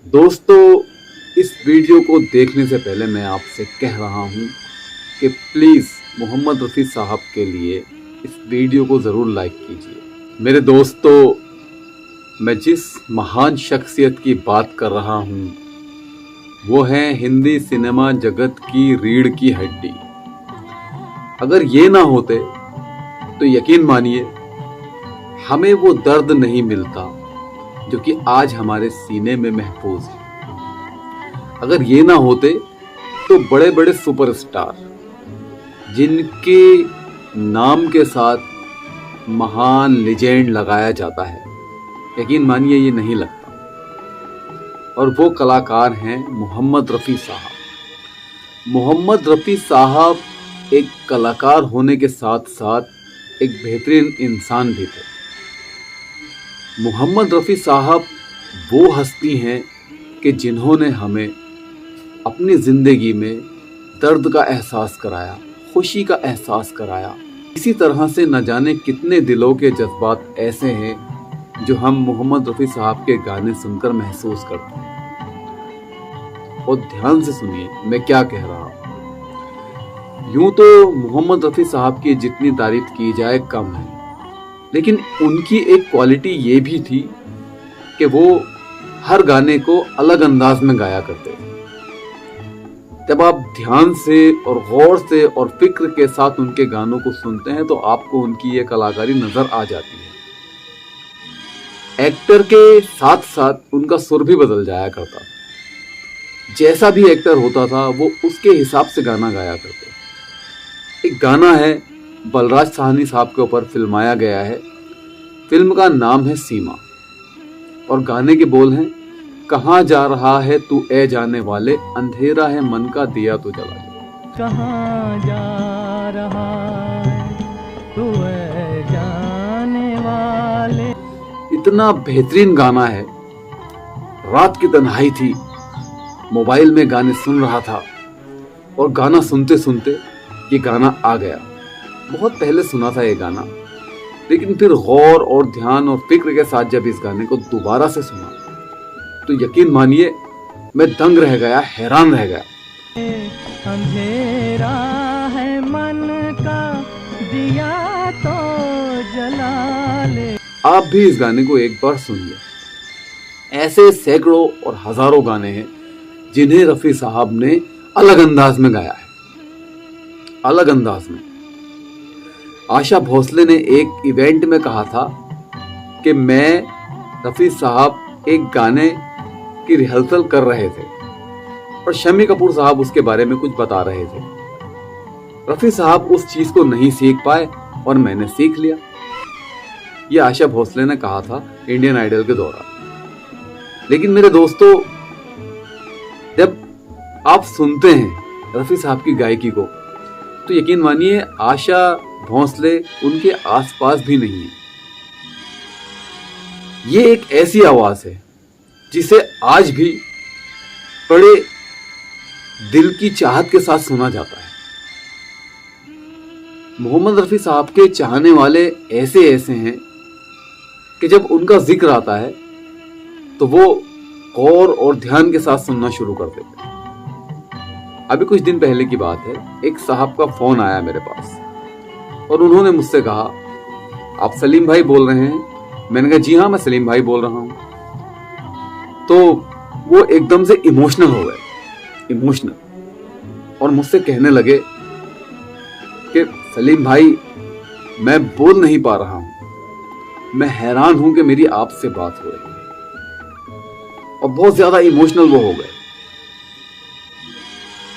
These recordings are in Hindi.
दोस्तों, इस वीडियो को देखने से पहले मैं आपसे कह रहा हूँ कि प्लीज़ मोहम्मद रफ़ी साहब के लिए इस वीडियो को ज़रूर लाइक कीजिए। मेरे दोस्तों, मैं जिस महान शख्सियत की बात कर रहा हूँ वो है हिंदी सिनेमा जगत की रीढ़ की हड्डी। अगर ये ना होते तो यकीन मानिए हमें वो दर्द नहीं मिलता जो कि आज हमारे सीने में महफूज है। अगर ये ना होते तो बड़े बड़े सुपरस्टार जिनके नाम के साथ महान लेजेंड लगाया जाता है, यकीन मानिए ये नहीं लगता। और वो कलाकार हैं मोहम्मद रफ़ी साहब। मोहम्मद रफ़ी साहब एक कलाकार होने के साथ साथ एक बेहतरीन इंसान भी थे। मोहम्मद रफ़ी साहब वो हस्ती हैं कि जिन्होंने हमें अपनी ज़िंदगी में दर्द का एहसास कराया, खुशी का एहसास कराया। इसी तरह से न जाने कितने दिलों के जज्बात ऐसे हैं जो हम मोहम्मद रफ़ी साहब के गाने सुनकर महसूस करते हैं। और ध्यान से सुनिए मैं क्या कह रहा हूँ। यूं तो मोहम्मद रफ़ी साहब की जितनी तारीफ की जाए कम है, लेकिन उनकी एक क्वालिटी ये भी थी कि वो हर गाने को अलग अंदाज में गाया करते थे। जब आप ध्यान से और गौर से और फिक्र के साथ उनके गानों को सुनते हैं तो आपको उनकी ये कलाकारी नजर आ जाती है। एक्टर के साथ साथ उनका सुर भी बदल जाया करता था। जैसा भी एक्टर होता था वो उसके हिसाब से गाना गाया करते। एक गाना है बलराज साहनी साहब के ऊपर फिल्माया गया है। फिल्म का नाम है सीमा और गाने के बोल हैं, कहाँ जा रहा है तू ए जाने वाले, अंधेरा है मन का दिया तो जला दे। कहाँ जा रहा है तू ए जाने वाले। इतना बेहतरीन गाना है। रात की तन्हाई थी, मोबाइल में गाने सुन रहा था और गाना सुनते सुनते ये गाना आ गया। बहुत पहले सुना था ये गाना, लेकिन फिर गौर और ध्यान और फिक्र के साथ जब इस गाने को दोबारा से सुना तो यकीन मानिए मैं दंग रह गया, हैरान रह गया। अंधेरा है मन का दिया तो जला ले। आप भी इस गाने को एक बार सुनिए। ऐसे सैकड़ों और हजारों गाने हैं जिन्हें रफ़ी साहब ने अलग अंदाज में गाया है, अलग अंदाज में। आशा भोसले ने एक इवेंट में कहा था कि मैं रफ़ी साहब एक गाने की रिहर्सल कर रहे थे और शम्मी कपूर साहब उसके बारे में कुछ बता रहे थे। रफ़ी साहब उस चीज को नहीं सीख पाए और मैंने सीख लिया। यह आशा भोसले ने कहा था इंडियन आइडल के दौरान। लेकिन मेरे दोस्तों, जब आप सुनते हैं रफ़ी साहब की गायकी को तो यकीन मानिए आशा भोसले उनके आसपास भी नहीं है। ये एक ऐसी आवाज है जिसे आज भी बड़े दिल की चाहत के साथ सुना जाता है। मोहम्मद रफ़ी साहब के चाहने वाले ऐसे ऐसे हैं कि जब उनका जिक्र आता है तो वो गौर और ध्यान के साथ सुनना शुरू कर देते हैं। अभी कुछ दिन पहले की बात है, एक साहब का फोन आया मेरे पास और उन्होंने मुझसे कहा, आप सलीम भाई बोल रहे हैं? मैंने कहा जी हाँ, मैं सलीम भाई बोल रहा हूं। तो वो एकदम से इमोशनल हो गए, इमोशनल, और मुझसे कहने लगे कि सलीम भाई मैं बोल नहीं पा रहा हूं, मैं हैरान हूं कि मेरी आपसे बात हो रही है। और बहुत ज्यादा इमोशनल वो हो गए।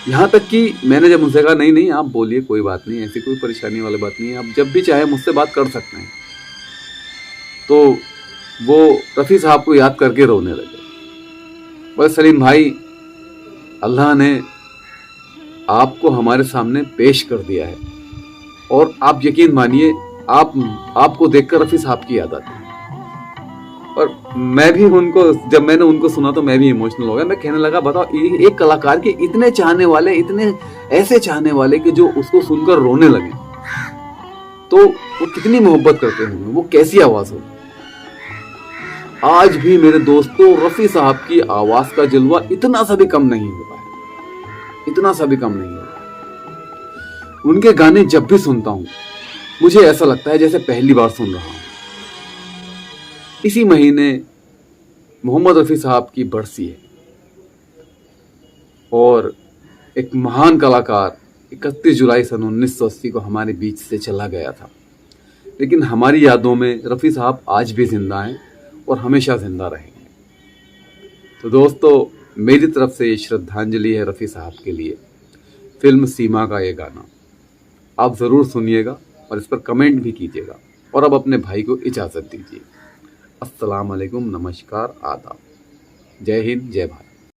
यहाँ तक कि मैंने जब मुझसे कहा नहीं नहीं आप बोलिए, कोई बात नहीं, ऐसी कोई परेशानी वाली बात नहीं है, आप जब भी चाहे मुझसे बात कर सकते हैं, तो वो रफ़ी साहब को याद करके रोने लगे। बोले सलीम भाई, अल्लाह ने आपको हमारे सामने पेश कर दिया है और आप यकीन मानिए आपको देखकर रफ़ी साहब की याद आती है। और मैं भी जब मैंने उनको सुना तो मैं भी इमोशनल हो गया। मैं कहने लगा बताओ, एक कलाकार के इतने चाहने वाले, इतने ऐसे चाहने वाले कि जो उसको सुनकर रोने लगे, तो वो कितनी मोहब्बत करते होंगे, वो कैसी आवाज हो। आज भी मेरे दोस्तों रफ़ी साहब की आवाज का जलवा इतना सा भी कम नहीं हुआ है, इतना सा भी कम नहीं हुआ है। उनके गाने जब भी सुनता हूं मुझे ऐसा लगता है जैसे पहली बार सुन रहा हूं। इसी महीने मोहम्मद रफ़ी साहब की बरसी है और एक महान कलाकार 31 जुलाई सन 1980 को हमारे बीच से चला गया था, लेकिन हमारी यादों में रफ़ी साहब आज भी जिंदा हैं और हमेशा जिंदा रहेंगे। तो दोस्तों, मेरी तरफ से ये श्रद्धांजलि है रफ़ी साहब के लिए। फिल्म सीमा का ये गाना आप ज़रूर सुनिएगा और इस पर कमेंट भी कीजिएगा। और अब अपने भाई को इजाज़त दीजिए। अस्सलाम वालेकुम, नमस्कार, आदाब, जय हिंद, जय भारत।